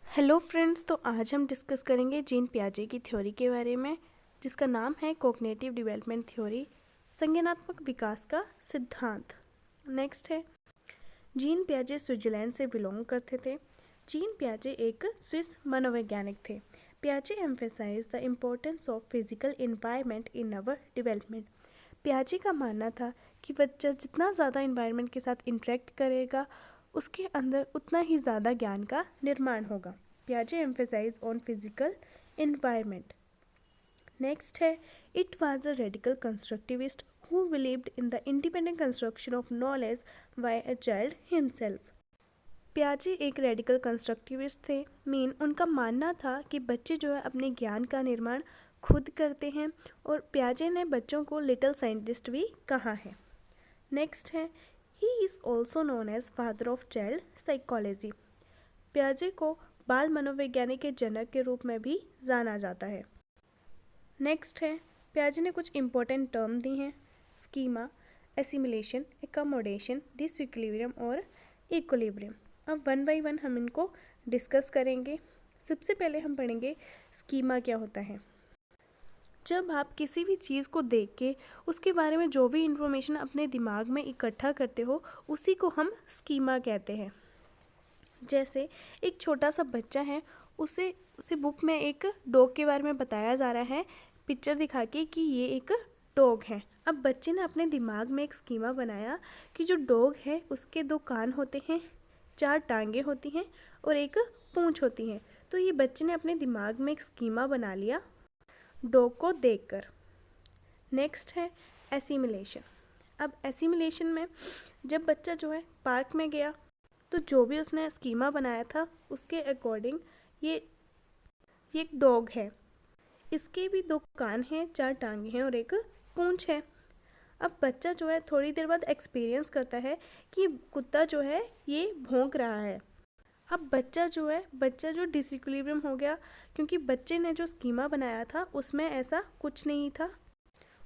Hello friends, तो आज हम डिस्कस करेंगे जीन पियाजे की थ्योरी के बारे में, जिसका नाम है कॉग्निटिव डेवलपमेंट थ्योरी, संज्ञानात्मक विकास का सिद्धांत। नेक्स्ट है, जीन पियाजे स्विट्जरलैंड से बिलोंग करते थे। जीन पियाजे एक स्विस मनोवैज्ञानिक थे। पियाजे emphasize the importance of physical environment in our development. पियाजे का मानना था कि बच्चा जितना ज़्यादा इन्वायरमेंट के साथ इंटरेक्ट करेगा, उसके अंदर उतना ही ज़्यादा ज्ञान का निर्माण होगा। पियाजे emphasize on physical environment. Next है, it was a radical constructivist who believed in the independent construction of knowledge by a child himself. पियाजे एक रेडिकल कंस्ट्रक्टिविस्ट थे। उनका मानना था कि बच्चे जो है अपने ज्ञान का निर्माण खुद करते हैं, और पियाजे ने बच्चों को लिटिल साइंटिस्ट भी कहा है। नेक्स्ट है, he is also known as father of child psychology. पियाजे को बाल मनोवैज्ञानिक के जनक के रूप में भी जाना जाता है। नेक्स्ट है, पियाजे ने कुछ इम्पोर्टेंट टर्म दी हैं: स्कीमा, एसिमिलेशन, एकोमोडेशन, डिसइक्विलिब्रियम और इक्विलिब्रियम। अब वन बाय वन हम इनको डिस्कस करेंगे। सबसे पहले हम पढ़ेंगे स्कीमा क्या होता है। जब आप किसी भी चीज़ को देख के उसके बारे में जो भी इंफॉर्मेशन अपने दिमाग में इकट्ठा करते हो, उसी को हम स्कीमा कहते हैं। जैसे एक छोटा सा बच्चा है, उसे बुक में एक डॉग के बारे में बताया जा रहा है, पिक्चर दिखा के कि ये एक डॉग है। अब बच्चे ने अपने दिमाग में एक स्कीमा बनाया कि जो डॉग है उसके 2 कान होते हैं, 4 टांगे होती हैं और एक पूंछ होती है। तो ये बच्चे ने अपने दिमाग में एक स्कीमा बना लिया डॉग को देखकर। नेक्स्ट है एसिमिलेशन। अब एसिमिलेशन में जब बच्चा जो है पार्क में गया, तो जो भी उसने स्कीमा बनाया था उसके अकॉर्डिंग ये एक डॉग है, इसके भी 2 कान हैं, 4 टांगे हैं और एक पूंछ है। अब बच्चा जो है थोड़ी देर बाद एक्सपीरियंस करता है कि कुत्ता जो है ये भौंक रहा है। अब बच्चा जो डिसइक्विलिब्रियम हो गया, क्योंकि बच्चे ने जो स्कीमा बनाया था उसमें ऐसा कुछ नहीं था।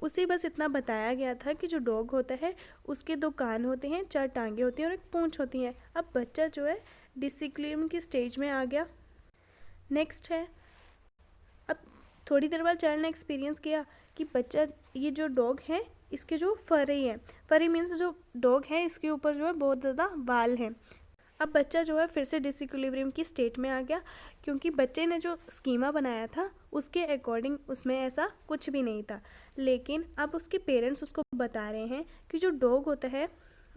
उसे बस इतना बताया गया था कि जो डॉग होता है उसके 2 कान होते हैं, 4 टांगे होती हैं और एक पूंछ होती है। अब बच्चा जो है डिसइक्विलिब्रियम की स्टेज में आ गया। नेक्स्ट है, अब थोड़ी देर बाद चाइल्ड ने एक्सपीरियंस किया कि बच्चा ये जो डॉग है इसके जो फरी है, फरी मीन्स जो डॉग है इसके ऊपर जो है बहुत ज़्यादा बाल हैं। अब बच्चा जो है फिर से डिसइक्विलिब्रियम की स्टेट में आ गया, क्योंकि बच्चे ने जो स्कीमा बनाया था उसके अकॉर्डिंग उसमें ऐसा कुछ भी नहीं था। लेकिन अब उसके पेरेंट्स उसको बता रहे हैं कि जो डॉग होता है,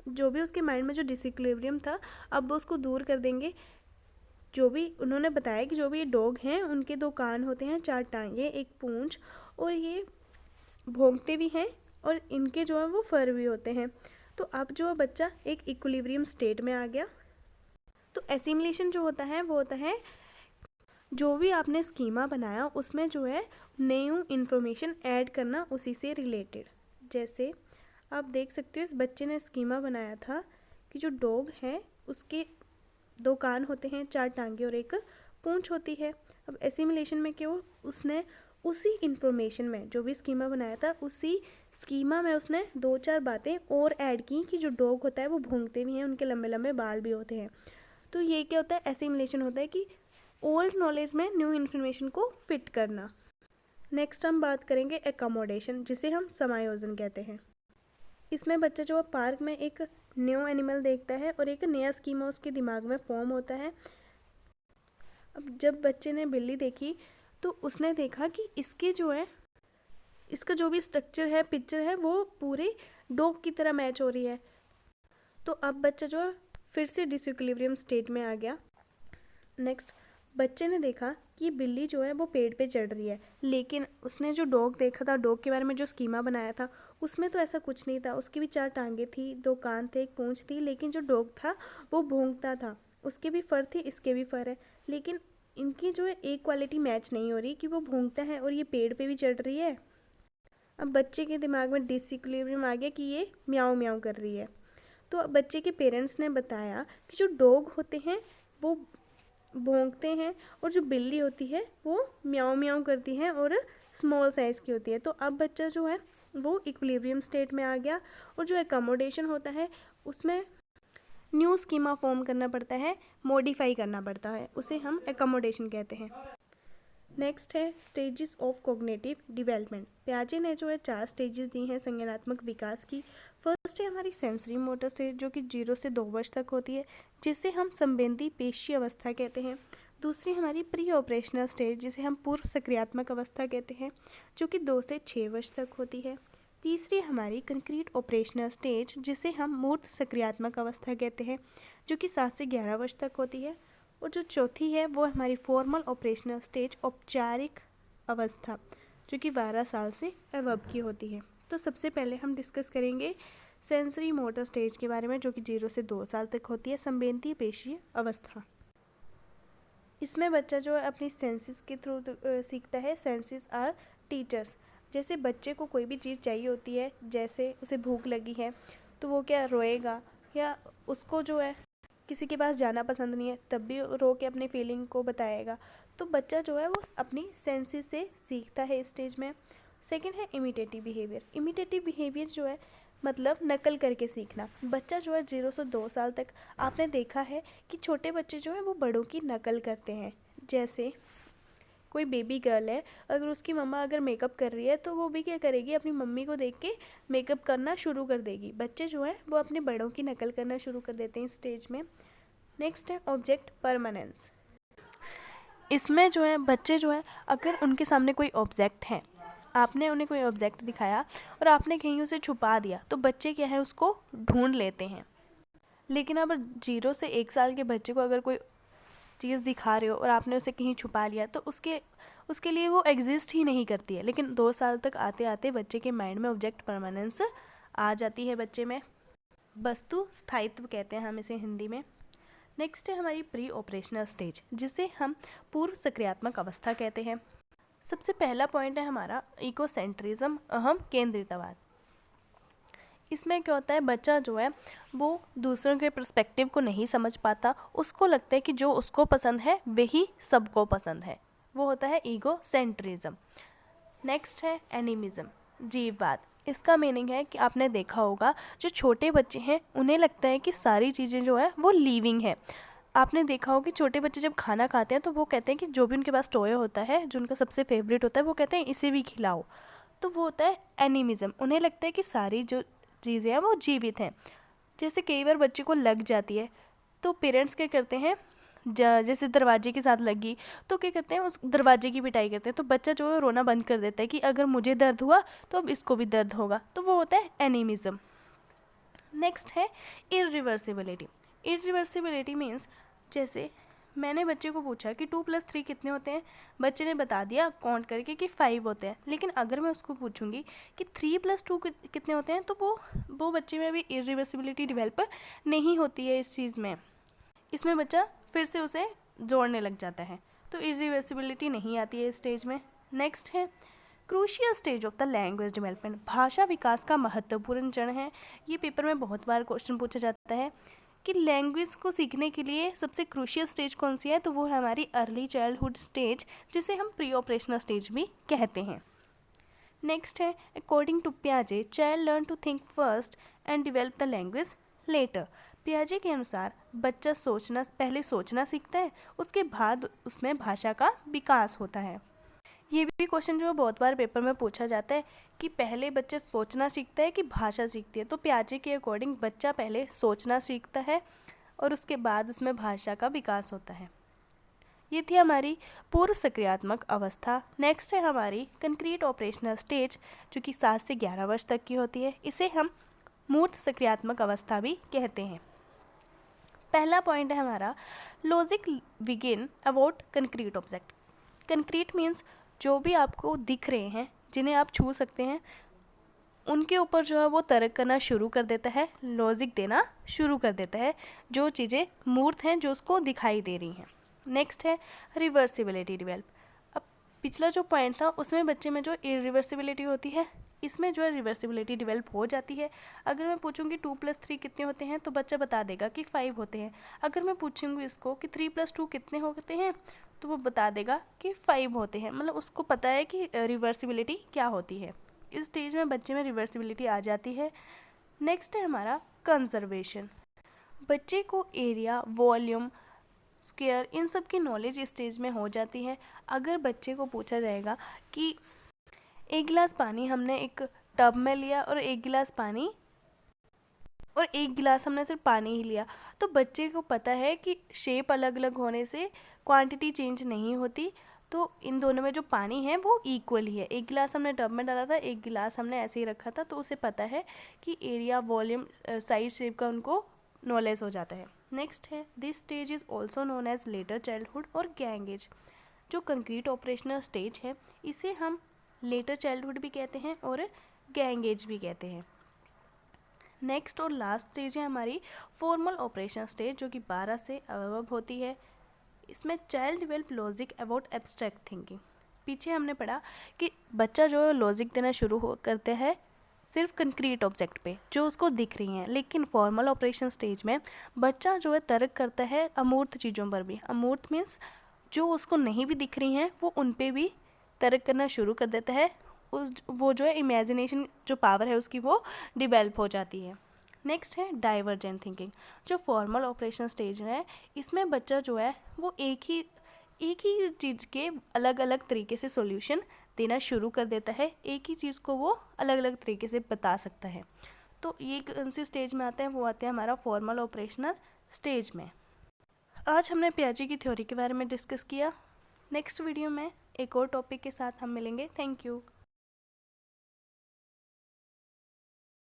जो भी उसके माइंड में जो डिसइक्विलिब्रियम था, अब वो उसको दूर कर देंगे। जो भी उन्होंने बताया कि जो भी ये डॉग हैं उनके 2 कान होते हैं, 4 टांगे, एक पूंछ, और ये भौंकते भी हैं और इनके जो है वो फर भी होते हैं। तो अब जो बच्चा एक इक्विलिब्रियम स्टेट में आ गया। तो एसिमिलेशन जो होता है वो होता है जो भी आपने स्कीमा बनाया उसमें जो है न्यू इन्फॉर्मेशन ऐड करना उसी से रिलेटेड। जैसे आप देख सकते हो, इस बच्चे ने स्कीमा बनाया था कि जो डॉग है उसके 2 कान होते हैं, 4 टांगे और एक पूंछ होती है। अब एसिमिलेशन में क्यों, उसने उसी इंफॉर्मेशन में जो भी स्कीमा बनाया था उसी स्कीमा में उसने 2-4 बातें और ऐड की कि जो डॉग होता है वो भौंकते भी हैं, उनके लंबे लंबे बाल भी होते हैं। तो ये क्या होता है, एसिमिलेशन होता है कि ओल्ड नॉलेज में न्यू इन्फॉर्मेशन को फिट करना। नेक्स्ट हम बात करेंगे एकोमोडेशन, जिसे हम समायोजन कहते हैं। इसमें बच्चा जो है पार्क में एक न्यू एनिमल देखता है और एक नया स्कीमा उसके दिमाग में फॉर्म होता है। अब जब बच्चे ने बिल्ली देखी तो उसने देखा कि इसका जो भी स्ट्रक्चर है, पिक्चर है, वो पूरे डॉग की तरह मैच हो रही है। तो अब बच्चा जो है फिर से डिसइक्विलिब्रियम स्टेट में आ गया। नेक्स्ट, बच्चे ने देखा कि बिल्ली जो है वो पेड़ पे चढ़ रही है, लेकिन उसने जो डॉग देखा था, डॉग के बारे में जो स्कीमा बनाया था उसमें तो ऐसा कुछ नहीं था। उसकी भी 4 टांगे थी, 2 कान थे, एक पूंछ थी, लेकिन जो डॉग था वो भौंकता था। उसके भी फर थे, इसके भी फर है, लेकिन इनकी जो है एक क्वालिटी मैच नहीं हो रही कि वो भौंकता है और ये पेड़ पे भी चढ़ रही है। अब बच्चे के दिमाग में डिसइक्विलिब्रियम आ गया कि ये म्याऊं म्याऊं कर रही है। तो अब बच्चे के पेरेंट्स ने बताया कि जो डॉग होते हैं वो भौंकते हैं और जो बिल्ली होती है वो म्याऊं म्याऊं करती है और स्मॉल साइज़ की होती है। तो अब बच्चा जो है वो इक्विलिब्रियम स्टेट में आ गया। और जो एकोमोडेशन होता है उसमें न्यू स्कीमा फॉर्म करना पड़ता है, मॉडिफाई करना पड़ता है, उसे हम एकोमोडेशन कहते हैं। नेक्स्ट है स्टेजेस ऑफ कॉग्निटिव डेवलपमेंट। पियाजे ने जो है 4 स्टेजेस दी हैं संज्ञानात्मक विकास की। फर्स्ट है हमारी सेंसरी मोटर स्टेज, जो कि 0 से 2 वर्ष तक होती है, जिसे हम संवेदी पेशी अवस्था कहते हैं। दूसरी हमारी प्री ऑपरेशनल स्टेज, जिसे हम पूर्व सक्रियात्मक अवस्था कहते हैं, जो कि 2 से 6 वर्ष तक होती है। तीसरी हमारी कंक्रीट ऑपरेशनल स्टेज, जिसे हम मूर्त सक्रियात्मक अवस्था कहते हैं, जो कि 7 से 11 वर्ष तक होती है। और जो चौथी है वो हमारी फॉर्मल ऑपरेशनल स्टेज, औपचारिक अवस्था, जो कि 12 साल से अबव की होती है। तो सबसे पहले हम डिस्कस करेंगे सेंसरी मोटर स्टेज के बारे में, जो कि 0 से 2 साल तक होती है, संवेदी पेशीय अवस्था। इसमें बच्चा जो है अपनी सेंसेस के थ्रू सीखता है। Senses are teachers. जैसे बच्चे को कोई भी चीज़ चाहिए होती है, जैसे उसे भूख लगी है तो वो क्या रोएगा, या उसको जो है किसी के पास जाना पसंद नहीं है तब भी रो के अपनी फीलिंग को बताएगा। तो बच्चा जो है वो अपनी सेंसेस से सीखता है इस स्टेज में। सेकंड है इमिटेटिव बिहेवियर। इमिटेटिव बिहेवियर जो है मतलब नकल करके सीखना। बच्चा जो है 0 से 2 साल तक आपने देखा है कि छोटे बच्चे जो है वो बड़ों की नकल करते हैं। जैसे कोई बेबी गर्ल है, अगर उसकी मम्मा अगर मेकअप कर रही है तो वो भी क्या करेगी, अपनी मम्मी को देख के मेकअप करना शुरू कर देगी। बच्चे जो है वो अपने बड़ों की नकल करना शुरू कर देते हैं इस स्टेज में। नेक्स्ट है ऑब्जेक्ट परमानेंस। इसमें जो है बच्चे जो है अगर उनके सामने कोई ऑब्जेक्ट है, आपने उन्हें कोई ऑब्जेक्ट दिखाया और आपने कहीं उसे छुपा दिया, तो बच्चे क्या है उसको ढूंढ लेते हैं। लेकिन अब 0 से 1 साल के बच्चे को अगर कोई चीज़ दिखा रहे हो और आपने उसे कहीं छुपा लिया तो उसके लिए वो एग्जिस्ट ही नहीं करती है। लेकिन 2 साल तक आते आते बच्चे के माइंड में ऑब्जेक्ट परमानेंस आ जाती है बच्चे में। वस्तु स्थायित्व कहते हैं हम इसे हिंदी में। नेक्स्ट है हमारी प्री ऑपरेशनल स्टेज, जिसे हम पूर्व सक्रियात्मक अवस्था कहते हैं। सबसे पहला पॉइंट है हमारा इकोसेंट्रिज्म, अहम केंद्रितवाद। इसमें क्या होता है, बच्चा जो है वो दूसरों के पर्सपेक्टिव को नहीं समझ पाता। उसको लगता है कि जो उसको पसंद है वही सबको पसंद है, वो होता है ईगोसेंट्रिज्म। नेक्स्ट है एनिमिज्म, जीववाद। इसका मीनिंग है कि आपने देखा होगा जो छोटे बच्चे हैं उन्हें लगता है कि सारी चीज़ें जो है वो लिविंग है। आपने देखा होगा कि छोटे बच्चे जब खाना खाते हैं तो वो कहते हैं कि जो भी उनके पास टॉय होता है, जो उनका सबसे फेवरेट होता है, वो कहते हैं इसे भी खिलाओ। तो वो होता है एनिमिज्म। उन्हें लगता है कि सारी जो चीज़ें हैं वो जीवित हैं। जैसे कई बार बच्चे को लग जाती है तो पेरेंट्स क्या करते हैं, जैसे दरवाजे के साथ लगी तो क्या करते हैं, उस दरवाजे की पिटाई करते हैं। तो बच्चा जो है रोना बंद कर देता है कि अगर मुझे दर्द हुआ तो अब इसको भी दर्द होगा। तो वो होता है एनिमिज्म। नेक्स्ट है इरिवर्सिबिलिटी। इरिवर्सिबिलिटी मीन्स जैसे मैंने बच्चे को पूछा कि 2 + 3 कितने होते हैं, बच्चे ने बता दिया काउंट करके कि 5 होते हैं। लेकिन अगर मैं उसको पूछूंगी कि 3 + 2 कितने होते हैं, तो वो बच्चे में भी इरिवर्सिबिलिटी डेवलप नहीं होती है इस चीज़ में। इसमें बच्चा फिर से उसे जोड़ने लग जाता है, तो इरिवर्सिबिलिटी नहीं आती है इस स्टेज में। नेक्स्ट है crucial stage of the language development. भाषा विकास का महत्वपूर्ण चरण है। ये पेपर में बहुत बार क्वेश्चन पूछा जाता है कि लैंग्वेज को सीखने के लिए सबसे क्रूशियल स्टेज कौन सी है, तो वो है हमारी अर्ली चाइल्डहुड स्टेज, जिसे हम प्री ऑपरेशनल स्टेज भी कहते हैं। नेक्स्ट है अकॉर्डिंग टू पियाजे, child learn to think first and develop the language later. पियाजे के अनुसार बच्चा पहले सोचना सीखता है, उसके बाद उसमें भाषा का विकास होता है। ये भी क्वेश्चन जो है बहुत बार पेपर में पूछा जाता है कि पहले बच्चे सोचना सीखता है कि भाषा सीखती है। तो पियाजे के अकॉर्डिंग बच्चा पहले सोचना सीखता है और उसके बाद उसमें भाषा का विकास होता है। ये थी हमारी पूर्व सक्रियात्मक अवस्था। नेक्स्ट है हमारी कंक्रीट ऑपरेशनल स्टेज, जो कि 7 से 11 वर्ष तक की होती है। इसे हम मूर्त सक्रियात्मक अवस्था भी कहते हैं। पहला पॉइंट है हमारा logic begin about concrete object. Concrete means जो भी आपको दिख रहे हैं, जिन्हें आप छू सकते हैं, उनके ऊपर जो है वो तर्क करना शुरू कर देता है, लॉजिक देना शुरू कर देता है, जो चीज़ें मूर्त हैं, जो उसको दिखाई दे रही हैं। नेक्स्ट है रिवर्सिबिलिटी डेवलप। अब पिछला जो पॉइंट था उसमें बच्चे में जो इरिवर्सिबिलिटी होती है, इसमें जो है रिवर्सिबिलिटी डेवलप हो जाती है। अगर मैं पूछूंगी 2 + 3 कितने होते हैं, तो बच्चा बता देगा कि 5 होते हैं। अगर मैं पूछूंगी इसको कि 3 + 2 कितने होते हैं, तो वो बता देगा कि 5 होते हैं। मतलब उसको पता है कि रिवर्सिबिलिटी क्या होती है। इस स्टेज में बच्चे में रिवर्सिबिलिटी आ जाती है। नेक्स्ट है हमारा कंजर्वेशन। बच्चे को एरिया, वॉल्यूम, स्क्वायर इन सब की नॉलेज इस स्टेज में हो जाती है। अगर बच्चे को पूछा जाएगा कि एक गिलास पानी हमने एक टब में लिया और एक गिलास हमने सिर्फ पानी ही लिया, तो बच्चे को पता है कि शेप अलग अलग होने से क्वांटिटी चेंज नहीं होती, तो इन दोनों में जो पानी है वो इक्वल ही है। एक गिलास हमने टब में डाला था, एक गिलास हमने ऐसे ही रखा था, तो उसे पता है कि एरिया, वॉल्यूम, साइज, शेप का उनको नॉलेज हो जाता है। नेक्स्ट है this stage is also known as later childhood और गैंग एज। जो कंक्रीट ऑपरेशनल स्टेज है इसे हम लेटर चाइल्डहुड भी कहते हैं और गैंग एज भी कहते हैं। नेक्स्ट और लास्ट स्टेज है हमारी फॉर्मल ऑपरेशन स्टेज, जो कि 12 से अबव होती है। इसमें child develop logic about abstract thinking. पीछे हमने पढ़ा कि बच्चा जो है लॉजिक देना शुरू करते हैं सिर्फ कंक्रीट ऑब्जेक्ट पे जो उसको दिख रही हैं, लेकिन फॉर्मल ऑपरेशन स्टेज में बच्चा जो है तर्क करता है अमूर्त चीज़ों पर भी। अमूर्त मीन्स जो उसको नहीं भी दिख रही हैं वो उन पे भी तर्क करना शुरू कर देता है। वो जो है इमेजिनेशन जो पावर है उसकी वो डिवेल्प हो जाती है। नेक्स्ट है डाइवर्जेंट थिंकिंग। जो फॉर्मल ऑपरेशन स्टेज है इसमें बच्चा जो है वो एक ही चीज़ के अलग अलग तरीके से सॉल्यूशन देना शुरू कर देता है। एक ही चीज़ को वो अलग अलग तरीके से बता सकता है। तो ये कौन सी स्टेज में आते हैं? वो आते हैं हमारा फॉर्मल ऑपरेशनल स्टेज में। आज हमने पियाजे की थ्योरी के बारे में डिस्कस किया। नेक्स्ट वीडियो में एक और टॉपिक के साथ हम मिलेंगे। Thank you.